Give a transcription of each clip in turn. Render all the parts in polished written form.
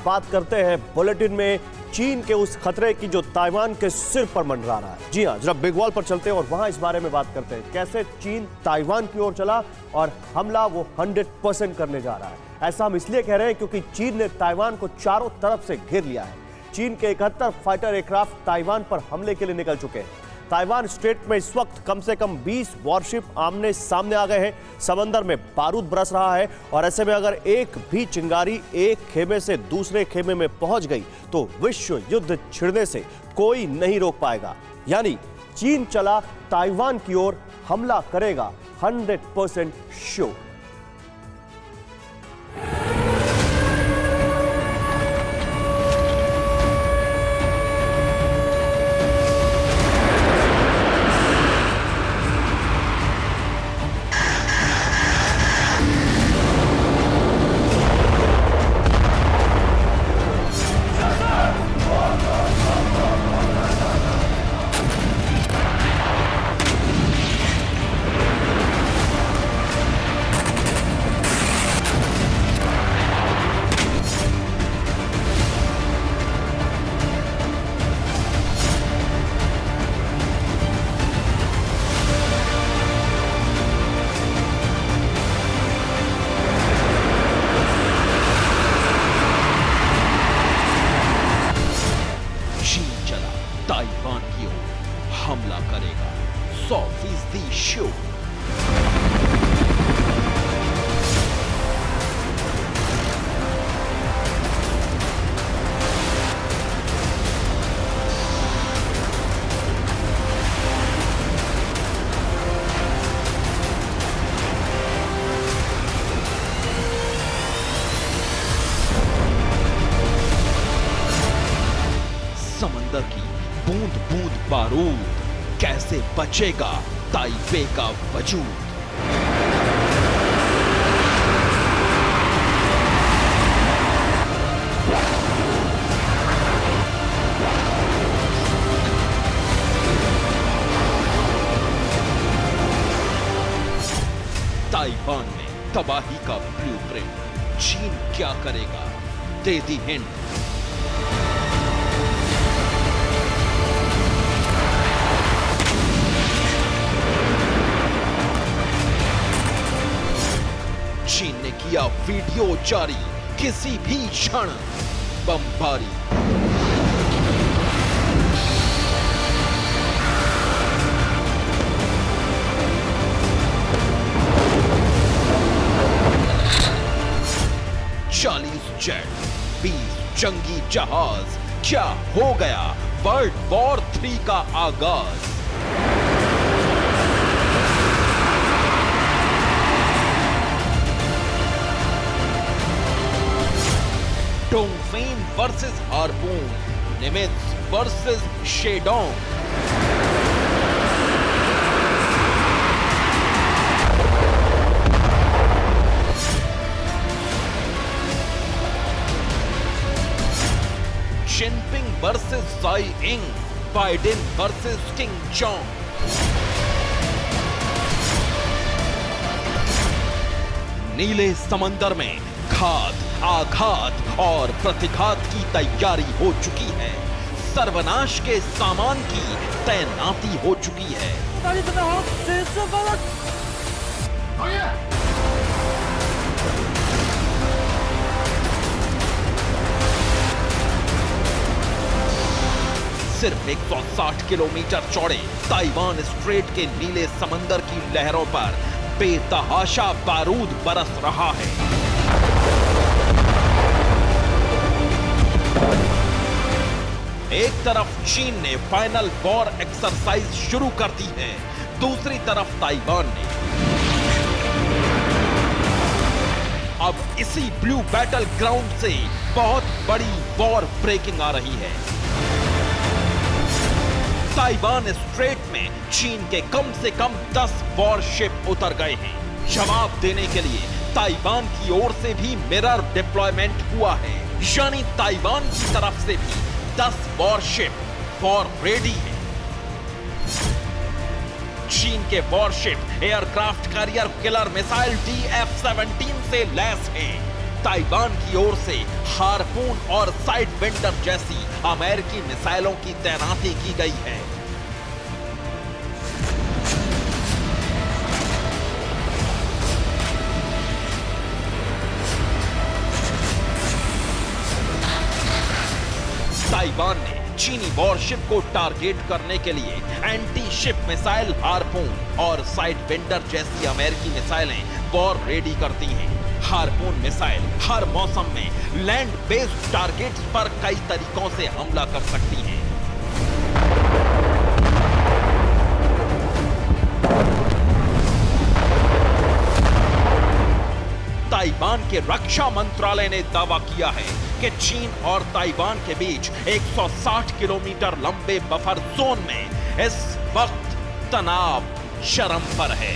बात करते हैं बुलेटिन में चीन के उस खतरे की जो ताइवान के सिर पर मंडरा रहा है। जी हां, जरा बिग वॉल पर चलते हैं और वहां इस बारे में बात करते हैं कैसे चीन ताइवान की ओर चला और हमला वो 100% करने जा रहा है। ऐसा हम इसलिए कह रहे हैं क्योंकि चीन ने ताइवान को चारों तरफ से घेर लिया है। चीन के 71 फाइटर एयरक्राफ्ट ताइवान पर हमले के लिए निकल चुके हैं। ताइवान स्ट्रेट में इस वक्त कम से कम 20 वॉरशिप आमने सामने आ गए हैं। समंदर में बारूद बरस रहा है और ऐसे में अगर एक भी चिंगारी एक खेमे से दूसरे खेमे में पहुंच गई तो विश्व युद्ध छिड़ने से कोई नहीं रोक पाएगा। यानी चीन चला ताइवान की ओर, हमला करेगा 100% श्योर। ताइवान की ओर हमला करेगा 100% श्योर। समंदर की बूंद बूंद बारूद, कैसे बचेगा ताइपे का वजूद। ताइवान में तबाही का ब्लूप्रिंट, चीन क्या करेगा, दे दी हिंट। चीन ने किया वीडियो जारी, किसी भी क्षण बमबारी। जेट, 20 जंगी जहाज, क्या हो गया वर्ल्ड वॉर 3 का आगाज। Dongfeng versus Harpoon, Nimitz versus Shandong. Jinping versus Tsai Ing, Biden versus king Jong. नीले समंदर में घात, आघात और प्रतिघात की तैयारी हो चुकी है। सर्वनाश के सामान की तैनाती हो चुकी है। सिर्फ 160 किलोमीटर चौड़े ताइवान स्ट्रेट के नीले समंदर की लहरों पर बेतहाशा बारूद बरस रहा है। एक तरफ चीन ने फाइनल वॉर एक्सरसाइज शुरू कर दी है, दूसरी तरफ ताइवान ने। अब इसी ब्लू बैटल ग्राउंड से बहुत बड़ी वॉर ब्रेकिंग आ रही है। ताइवान स्ट्रेट में चीन के कम से कम 10 वॉरशिप उतर गए हैं। जवाब देने के लिए ताइवान की ओर से भी मिरर डिप्लॉयमेंट हुआ है, यानी ताइवान की तरफ से भी 10 वॉरशिप वॉर रेडी है। चीन के worship aircraft carrier killer missile DF-17 से लैस हैं। ताइवान की ओर से हार्पून और साइड विंडर जैसी अमेरिकी मिसाइलों की तैनाती की गई है। ताइवान ने चीनी वॉरशिप को टारगेट करने के लिए एंटी शिप मिसाइल हार्पून और साइड विंडर जैसी अमेरिकी मिसाइलें वॉर रेडी करती हैं। हार्पून मिसाइल हर मौसम में लैंड बेस्ड टारगेट्स पर कई तरीकों से हमला कर सकती हैं। ताइवान के रक्षा मंत्रालय ने दावा किया है कि चीन और ताइवान के बीच 160 किलोमीटर लंबे बफर जोन में इस वक्त तनाव चरम पर है।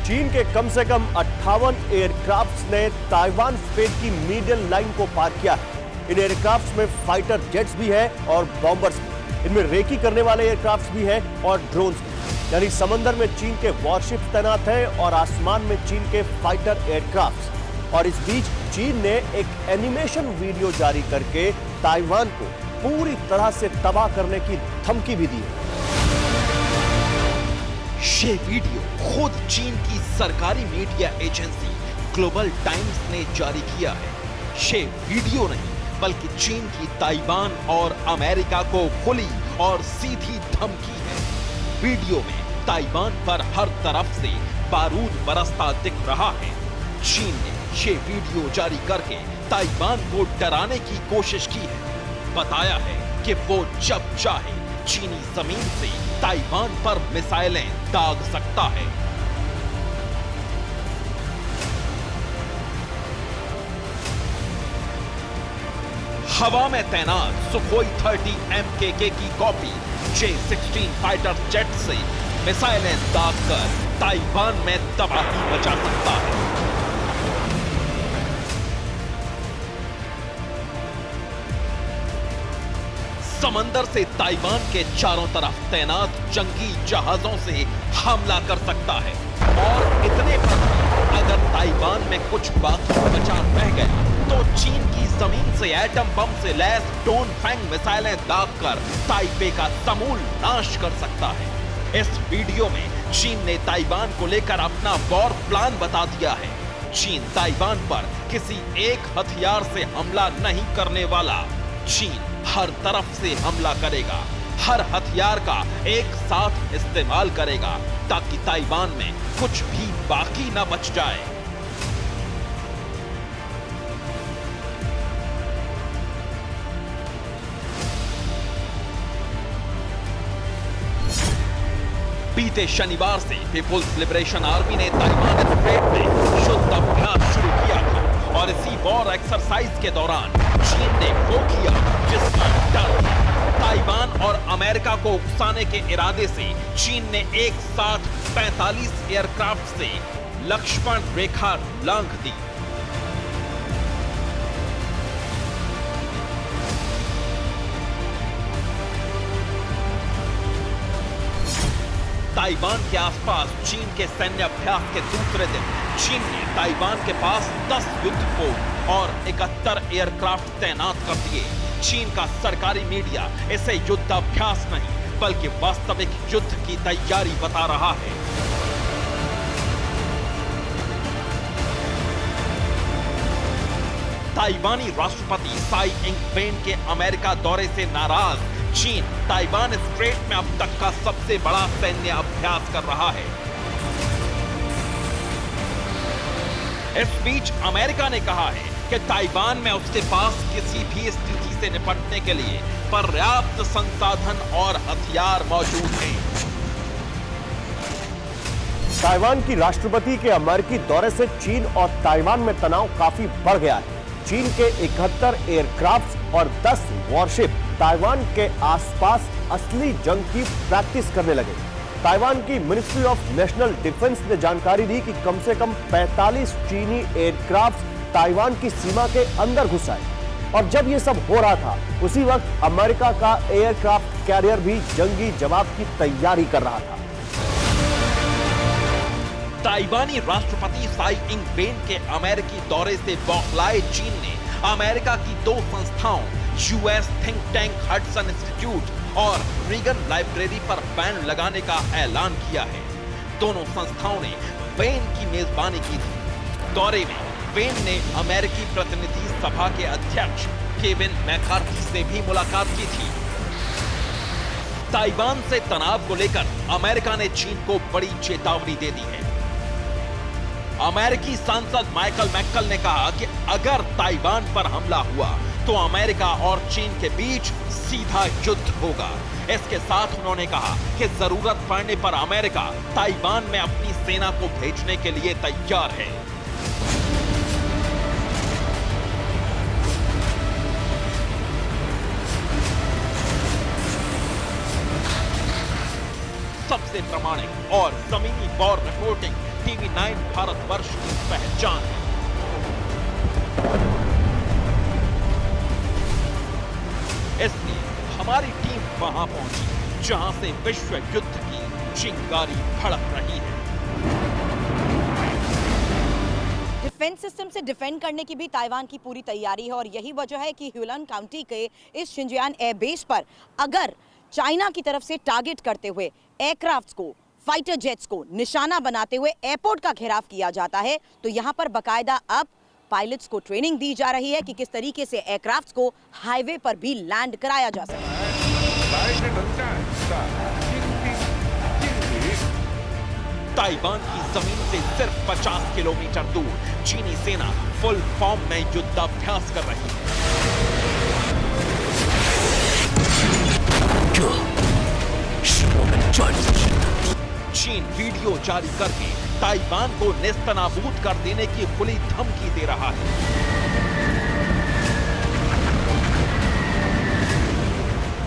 चीन के कम से कम 58 एयरक्राफ्ट्स ने ताइवान स्ट्रेट की मीडियन लाइन को पार किया है। इन एयरक्राफ्ट्स में फाइटर जेट्स भी है और बॉम्बर्स भी। इनमें रेकी करने वाले एयरक्राफ्ट्स भी है और ड्रोन्स भी। यानी समंदर में चीन के वॉरशिप तैनात है और आसमान में चीन के फाइटर एयरक्राफ्ट्स। और इस बीच चीन ने एक एनिमेशन वीडियो जारी करके ताइवान को पूरी तरह से तबाह करने की धमकी भी दी है। ये वीडियो खुद चीन की सरकारी मीडिया एजेंसी ग्लोबल टाइम्स ने जारी किया है। ये वीडियो नहीं बल्कि चीन की ताइवान और अमेरिका को खुली और सीधी धमकी है। वीडियो में ताइवान पर हर तरफ से बारूद बरसता दिख रहा है। चीन ने ये वीडियो जारी करके ताइवान को डराने की कोशिश की है। बताया है कि वो जब चाहे चीनी जमीन से ताइवान पर मिसाइलें दाग सकता है। हवा में तैनात सुखोई 30 MKK की कॉपी J-16 फाइटर जेट से मिसाइलें दागकर ताइवान में तबाही मचा सकता है। समंदर से ताइवान के चारों तरफ तैनात जंगी जहाजों से हमला कर सकता है। और इतने पर अगर ताइवान में कुछ बाकी बचा रह गया तो चीन की जमीन से एटम बम से लैस डोनफेंग मिसाइलें दागकर ताइपे का समूल नाश कर सकता है। इस वीडियो में चीन ने ताइवान को लेकर अपना वॉर प्लान बता दिया है। चीन ताइवान पर किसी एक हथियार से हमला नहीं करने वाला। चीन हर तरफ से हमला करेगा, हर हथियार का एक साथ इस्तेमाल करेगा ताकि ताइवान में कुछ भी बाकी न बच जाए। बीते शनिवार से पीपुल्स लिबरेशन आर्मी ने ताइवान स्ट्रेट में युद्ध अभ्यास शुरू किया था और इसी वॉर एक्सरसाइज के दौरान चीन ने वो किया जिसका डर था। ताइवान और अमेरिका को उकसाने के इरादे से चीन ने एक साथ 45 एयरक्राफ्ट से लक्ष्मण रेखा लांघ दी। ताइवान के आसपास चीन के सैन्य अभ्यास के दूसरे दिन चीन ने ताइवान के पास 10 युद्धपोत और 71 एयरक्राफ्ट तैनात कर दिए। चीन का सरकारी मीडिया इसे युद्ध अभ्यास नहीं बल्कि वास्तविक युद्ध की तैयारी बता रहा है। ताइवानी राष्ट्रपति साई इंग-वेन के अमेरिका दौरे से नाराज चीन ताइवान स्ट्रेट में अब तक का सबसे बड़ा सैन्य अभ्यास कर रहा है। इस बीच अमेरिका ने कहा है कि ताइवान में उसके पास किसी भी स्थिति से निपटने के लिए पर्याप्त संसाधन और हथियार मौजूद हैं। ताइवान की राष्ट्रपति के अमेरिकी दौरे से चीन और ताइवान में तनाव काफी बढ़ गया है। चीन के 71 एयरक्राफ्ट और 10 वॉरशिप ताइवान के आसपास असली जंग की प्रैक्टिस करने लगे। ताइवान की मिनिस्ट्री ऑफ नेशनल डिफेंस ने जानकारी दी कि कम से कम 45 चीनी एयरक्राफ्ट ताइवान की सीमा के अंदर घुस आए। और जब यह सब हो रहा था उसी वक्त अमेरिका का एयरक्राफ्ट कैरियर भी जंगी जवाब की तैयारी कर रहा था। ताइवानी राष्ट्रपति साई इंग वेन के अमेरिकी दौरे से बौखलाए चीन ने अमेरिका की दो संस्थाओं US think tank Hudson institute और रीगन लाइब्रेरी पर बैन लगाने का ऐलान किया है। दोनों संस्थाओं ने वेन की मेजबानी की थी। दौरे में वेन ने अमेरिकी प्रतिनिधि सभा के अध्यक्ष केविन मैकार्थी से भी मुलाकात की थी। ताइवान से तनाव को लेकर अमेरिका ने चीन को बड़ी चेतावनी दे दी है। अमेरिकी सांसद माइकल मैक्कल ने कहा कि अगर ताइवान पर हमला हुआ तो अमेरिका और चीन के बीच सीधा युद्ध होगा। इसके साथ उन्होंने कहा कि जरूरत पड़ने पर अमेरिका ताइवान में अपनी सेना को भेजने के लिए तैयार है। सबसे प्रामाणिक और जमीनी वॉर रिपोर्टिंग TV9 भारतवर्ष की पहचान है। इसलिए हमारी टीम वहां पहुंची जहां से विश्व युद्ध की चिंगारी भड़क रही है। डिफेंस सिस्टम से डिफेंड करने की भी ताइवान की पूरी तैयारी है और यही वजह है कि ह्यूलन काउंटी के इस शिंजियान एयरबेस पर अगर चाइना की तरफ से टारगेट करते हुए एयरक्राफ्ट्स को, फाइटर जेट्स को निशाना बनाते हुए एयरपोर्ट का घेराव किया जाता है तो यहां पर बकायदा अब पायलट्स को ट्रेनिंग दी जा रही है कि किस तरीके से एयरक्राफ्ट्स को हाईवे पर भी लैंड कराया जा सके। ताइवान की जमीन से सिर्फ 50 किलोमीटर दूर चीनी सेना फुल फॉर्म में युद्धाभ्यास कर रही है। चीन वीडियो जारी करके ताइवान को नेस्तनाबूद कर देने की खुली धमकी दे रहा है।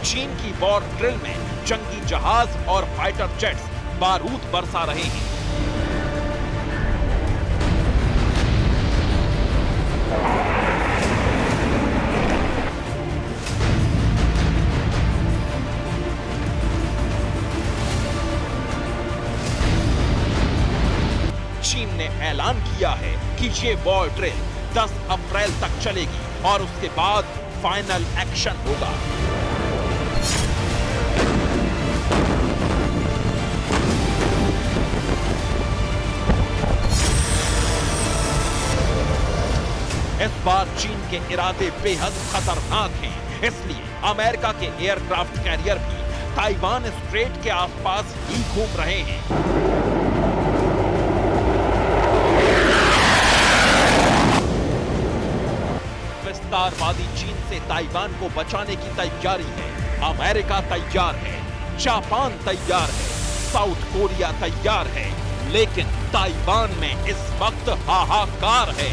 चीन की वॉर ड्रिल में जंगी जहाज और फाइटर जेट्स बारूद बरसा रहे हैं। चीन ने ऐलान किया है कि ये वॉर ड्रिल 10 अप्रैल तक चलेगी और उसके बाद फाइनल एक्शन होगा। इस बार चीन के इरादे बेहद खतरनाक हैं, इसलिए अमेरिका के एयरक्राफ्ट कैरियर भी ताइवान स्ट्रेट के आसपास ही घूम रहे हैं। विस्तारवादी चीन से ताइवान को बचाने की तैयारी है। अमेरिका तैयार है, जापान तैयार है, साउथ कोरिया तैयार है, लेकिन ताइवान में इस वक्त हाहाकार है।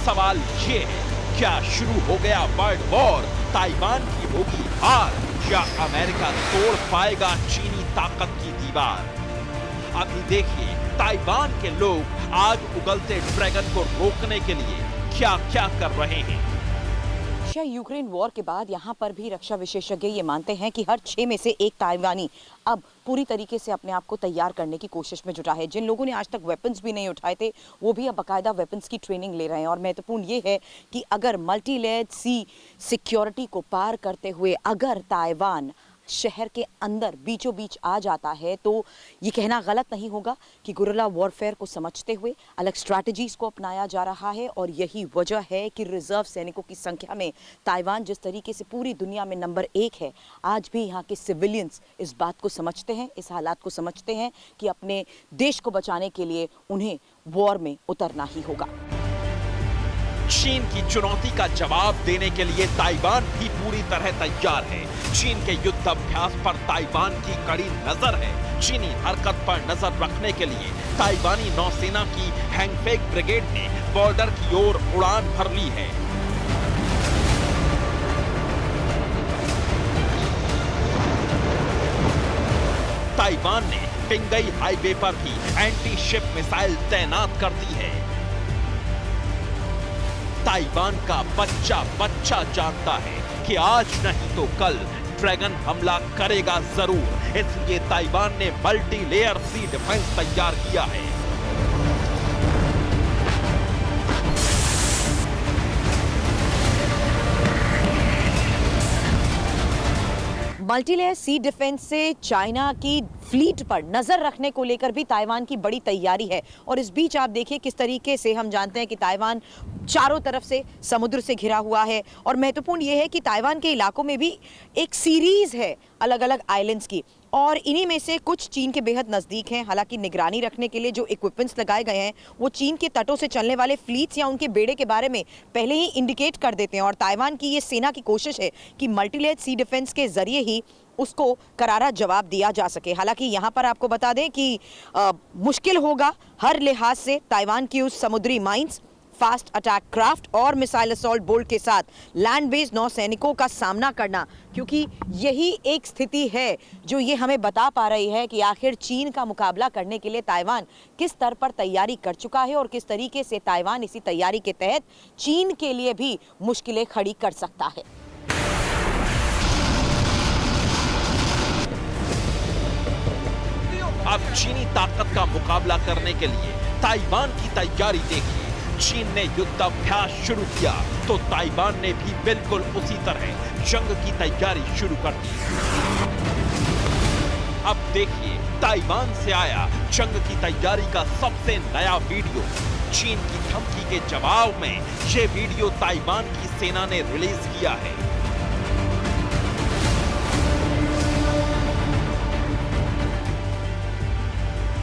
सवाल ये है, क्या शुरू हो गया वर्ल्ड वॉर? ताइवान की होगी हार या अमेरिका तोड़ पाएगा चीनी ताकत की दीवार? अभी देखिए ताइवान के लोग आग उगलते ड्रैगन को रोकने के लिए क्या क्या कर रहे हैं। रशिया यूक्रेन वॉर के बाद यहाँ पर भी रक्षा विशेषज्ञ ये मानते हैं कि हर 6 में से एक ताइवानी अब पूरी तरीके से अपने आप को तैयार करने की कोशिश में जुटा है। जिन लोगों ने आज तक वेपन्स भी नहीं उठाए थे वो भी अब बाकायदा वेपन्स की ट्रेनिंग ले रहे हैं। और महत्वपूर्ण ये है कि अगर मल्टी लेयर्ड सी सिक्योरिटी को पार करते हुए अगर ताइवान शहर के अंदर बीचों बीच आ जाता है तो ये कहना गलत नहीं होगा कि गुरिल्ला वॉरफेयर को समझते हुए अलग स्ट्रैटेजीज को अपनाया जा रहा है। और यही वजह है कि रिजर्व सैनिकों की संख्या में ताइवान जिस तरीके से पूरी दुनिया में नंबर 1 है, आज भी यहाँ के सिविलियंस इस बात को समझते हैं, इस हालात को समझते हैं कि अपने देश को बचाने के लिए उन्हें वॉर में उतरना ही होगा। चीन की चुनौती का जवाब देने के लिए ताइवान भी पूरी तरह तैयार है। चीन के युद्ध अभ्यास पर ताइवान की कड़ी नजर है। चीनी हरकत पर नजर रखने के लिए ताइवानी नौसेना की हैंगफेक ब्रिगेड ने बॉर्डर की ओर उड़ान भर ली है। ताइवान ने टिंगई हाईवे पर भी एंटी शिप मिसाइल तैनात कर दी है। ताइवान का बच्चा बच्चा जानता है कि आज नहीं तो कल ड्रैगन हमला करेगा जरूर। इसलिए ताइवान ने मल्टी लेयर सी डिफेंस तैयार किया है। मल्टीलेयर सी डिफेंस से चाइना की फ्लीट पर नजर रखने को लेकर भी ताइवान की बड़ी तैयारी है। और इस बीच आप देखिए किस तरीके से हम जानते हैं कि ताइवान चारों तरफ से समुद्र से घिरा हुआ है। और महत्वपूर्ण यह है कि ताइवान के इलाकों में भी एक सीरीज है अलग अलग आइलैंड्स की, और इन्हीं में से कुछ चीन के बेहद नज़दीक हैं। हालांकि निगरानी रखने के लिए जो इक्विपमेंट्स लगाए गए हैं वो चीन के तटों से चलने वाले फ्लीट्स या उनके बेड़े के बारे में पहले ही इंडिकेट कर देते हैं। और ताइवान की ये सेना की कोशिश है कि मल्टीलेयर सी डिफेंस के जरिए ही उसको करारा जवाब दिया जा सके। हालांकि यहाँ पर आपको बता दें कि मुश्किल होगा हर लिहाज से ताइवान की उस समुद्री माइंस, फास्ट अटैक क्राफ्ट और मिसाइल असॉल्ट बोल्ट के साथ लैंड बेस्ड नौसैनिकों का सामना करना, क्योंकि यही एक स्थिति है जो ये हमें बता पा रही है कि आखिर चीन का मुकाबला करने के लिए ताइवान किस स्तर पर तैयारी कर चुका है और किस तरीके से ताइवान इसी तैयारी के तहत चीन के लिए भी मुश्किलें खड़ी कर सकता है। अब चीनी ताकत का मुकाबला करने के लिए ताइवान की तैयारी देखिए। चीन ने युद्धाभ्यास शुरू किया तो ताइवान ने भी बिल्कुल उसी तरह जंग की तैयारी शुरू कर दी। अब देखिए ताइवान से आया जंग की तैयारी का सबसे नया वीडियो। चीन की धमकी के जवाब में ये वीडियो ताइवान की सेना ने रिलीज किया है।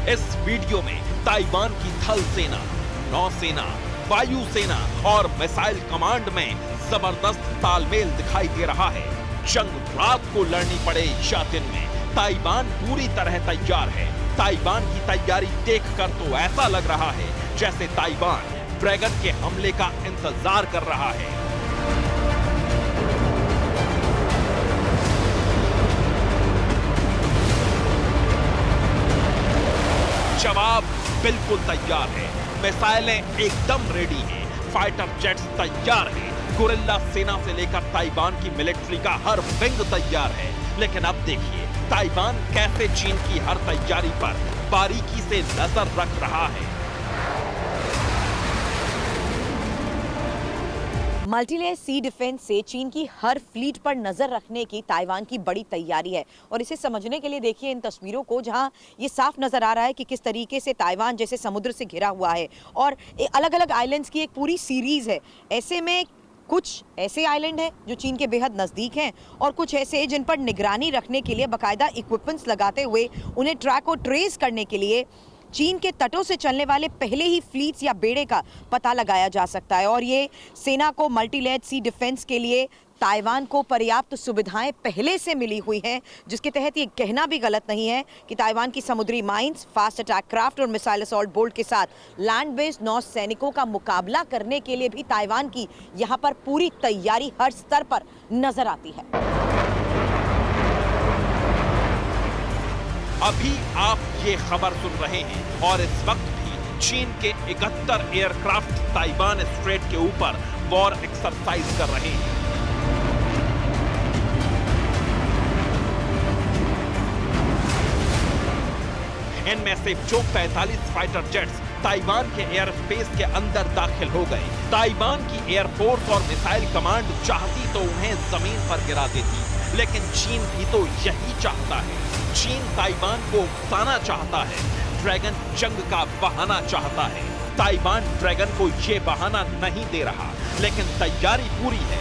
इस वीडियो में ताइवान की थल सेना, नौसेना, वायुसेना और मिसाइल कमांड में जबरदस्त तालमेल दिखाई दे रहा है। जंग रात को लड़नी पड़े या दिन में, ताइवान पूरी तरह तैयार है। ताइवान की तैयारी देखकर तो ऐसा लग रहा है जैसे ताइवान ड्रैगन के हमले का इंतजार कर रहा है। जवाब बिल्कुल तैयार है, मिसाइलें एकदम रेडी हैं, फाइटर जेट्स तैयार हैं, गोरिल्ला सेना से लेकर ताइवान की मिलिट्री का हर विंग तैयार है। लेकिन अब देखिए ताइवान कैसे चीन की हर तैयारी पर बारीकी से नजर रख रहा है। मल्टीलेयर सी डिफेंस से चीन की हर फ्लीट पर नजर रखने की ताइवान की बड़ी तैयारी है। और इसे समझने के लिए देखिए इन तस्वीरों को, जहां ये साफ नजर आ रहा है कि किस तरीके से ताइवान जैसे समुद्र से घिरा हुआ है और अलग अलग आइलैंड्स की एक पूरी सीरीज है। ऐसे में कुछ ऐसे आइलैंड हैं जो चीन के बेहद नज़दीक हैं और कुछ ऐसे जिन पर निगरानी रखने के लिए बाकायदा इक्विपमेंट्स लगाते हुए उन्हें ट्रैक और ट्रेस करने के लिए चीन के तटों से चलने वाले पहले ही फ्लीट्स या बेड़े का पता लगाया जा सकता है। और ये सेना को मल्टीलेयर सी डिफेंस के लिए ताइवान को पर्याप्त सुविधाएं पहले से मिली हुई हैं, जिसके तहत ये कहना भी गलत नहीं है कि ताइवान की समुद्री माइंस, फास्ट अटैक क्राफ्ट और मिसाइल असॉल्ट बोल्ट के साथ लैंड बेस्ड नौ सैनिकों का मुकाबला करने के लिए भी ताइवान की यहाँ पर पूरी तैयारी हर स्तर पर नजर आती है। अभी आप ये खबर सुन रहे हैं और इस वक्त भी चीन के 71 एयरक्राफ्ट ताइवान स्ट्रेट के ऊपर वॉर एक्सरसाइज कर रहे हैं। इनमें से जो 45 फाइटर जेट्स ताइवान के एयर स्पेस के अंदर दाखिल हो गए, ताइवान की एयरफोर्स और मिसाइल कमांड चाहती तो उन्हें जमीन पर गिरा देती, लेकिन चीन भी तो यही चाहता है। चीन ताइवान को उकसाना चाहता है, ड्रैगन जंग का बहाना चाहता है। ताइवान ड्रैगन को ये बहाना नहीं दे रहा, लेकिन तैयारी पूरी है।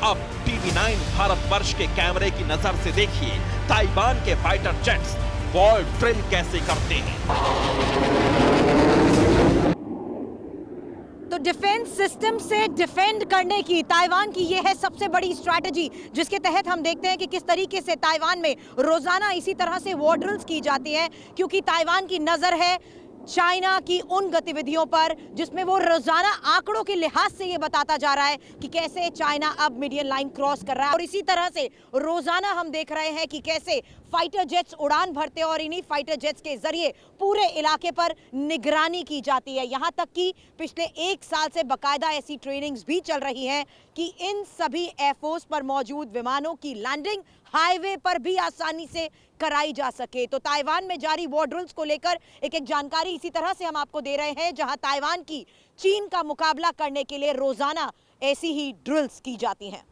अब TV9 भारतवर्ष के कैमरे की नजर से देखिए ताइवान के फाइटर जेट्स वॉर ड्रिल कैसे करते हैं। तो डिफेंस सिस्टम से डिफेंड करने की ताइवान की यह है सबसे बड़ी स्ट्रैटेजी, जिसके तहत हम देखते हैं कि किस तरीके से ताइवान में रोजाना इसी तरह से वॉर ड्रिल्स की जाती हैं, क्योंकि ताइवान की नजर है चाइना की उन गतिविधियों पर जिसमें वो रोजाना आंकड़ों के लिहाज से ये बताता जा रहा है कि कैसे चाइना अब मीडियन लाइन क्रॉस कर रहा है। और इसी तरह से रोजाना हम देख रहे हैं कि कैसे फाइटर जेट्स उड़ान भरते हैं और इन्हीं फाइटर जेट्स के जरिए पूरे इलाके पर निगरानी की जाती है। यहां तक कि पिछले 1 साल से बाकायदा ऐसी ट्रेनिंग्स भी चल रही हैं कि इन सभी एयरफोर्स पर मौजूद विमानों की लैंडिंग हाईवे पर भी आसानी से कराई जा सके। तो ताइवान में जारी वॉर ड्रिल्स को लेकर एक जानकारी इसी तरह से हम आपको दे रहे हैं, जहां ताइवान की चीन का मुकाबला करने के लिए रोजाना ऐसी ही ड्रिल्स की जाती हैं।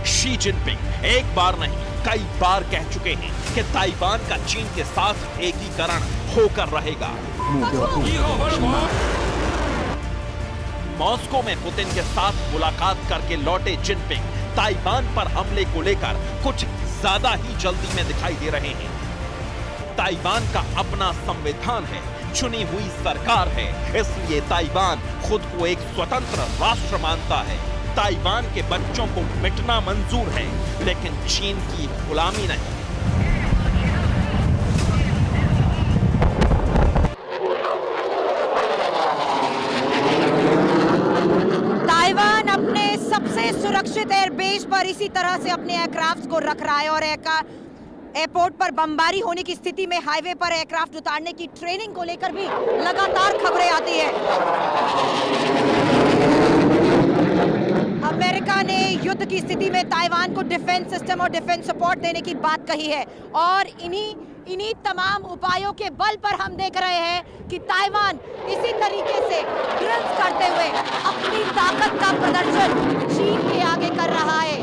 शी जिनपिंग एक बार नहीं कई बार कह चुके हैं कि ताइवान का चीन के साथ एकीकरण होकर रहेगा। मॉस्को में पुतिन के साथ मुलाकात करके लौटे जिनपिंग ताइवान पर हमले को लेकर कुछ ज्यादा ही जल्दी में दिखाई दे रहे हैं। ताइवान का अपना संविधान है, चुनी हुई सरकार है, इसलिए ताइवान खुद को एक स्वतंत्र राष्ट्र मानता है। ताइवान के बच्चों को मिटना मंजूर है, लेकिन चीन की गुलामी नहीं। ताइवान अपने सबसे सुरक्षित एयरबेस पर इसी तरह से अपने एयरक्राफ्ट को रख रहा है और एयरपोर्ट पर बमबारी होने की स्थिति में हाईवे पर एयरक्राफ्ट उतारने की ट्रेनिंग को लेकर भी लगातार खबरें आती है। अमेरिका ने युद्ध की स्थिति में ताइवान को डिफेंस सिस्टम और डिफेंस सपोर्ट देने की बात कही है और इन्हीं तमाम उपायों के बल पर हम देख रहे हैं कि ताइवान इसी तरीके से ड्रिल्स करते हुए अपनी ताकत का प्रदर्शन चीन के आगे कर रहा है,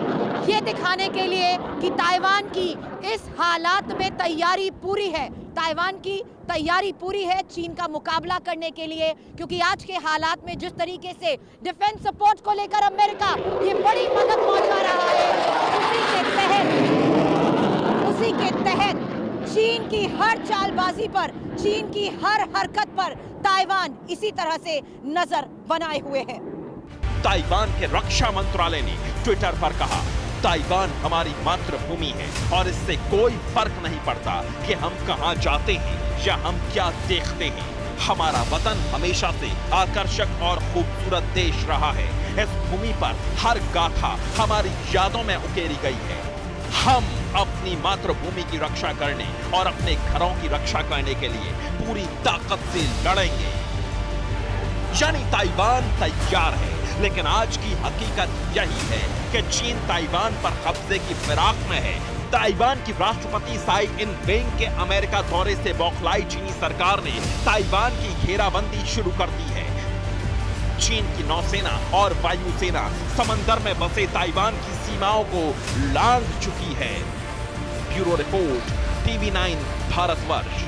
ये दिखाने के लिए कि ताइवान की इस हालात में तैयारी पूरी है। ताइवान की तैयारी पूरी है चीन का मुकाबला करने के लिए, क्योंकि आज के हालात में जिस तरीके से डिफेंस सपोर्ट को लेकर अमेरिका ये बड़ी मदद पहुंचा रहा है, उसी के तहत चीन की हर चालबाजी पर, चीन की हर हरकत पर ताइवान इसी तरह से नजर बनाए हुए है। ताइवान के रक्षा मंत्रालय ने ट्विटर पर कहा, ताइवान हमारी मातृभूमि है और इससे कोई फर्क नहीं पड़ता कि हम कहां जाते हैं या हम क्या देखते हैं। हमारा वतन हमेशा से आकर्षक और खूबसूरत देश रहा है। इस भूमि पर हर गाथा हमारी यादों में उकेरी गई है। हम अपनी मातृभूमि की रक्षा करने और अपने घरों की रक्षा करने के लिए पूरी ताकत से लड़ेंगे। यानी ताइवान तैयार है, लेकिन आज की हकीकत यही है कि चीन ताइवान पर कब्जे की फिराक में है। ताइवान की राष्ट्रपति साई इन-वेंग के अमेरिका दौरे से बौखलाई चीनी सरकार ने ताइवान की घेराबंदी शुरू कर दी है। चीन की नौसेना और वायुसेना समंदर में बसे ताइवान की सीमाओं को लांघ चुकी है। Bureau report, TV9 Bharatvarsh.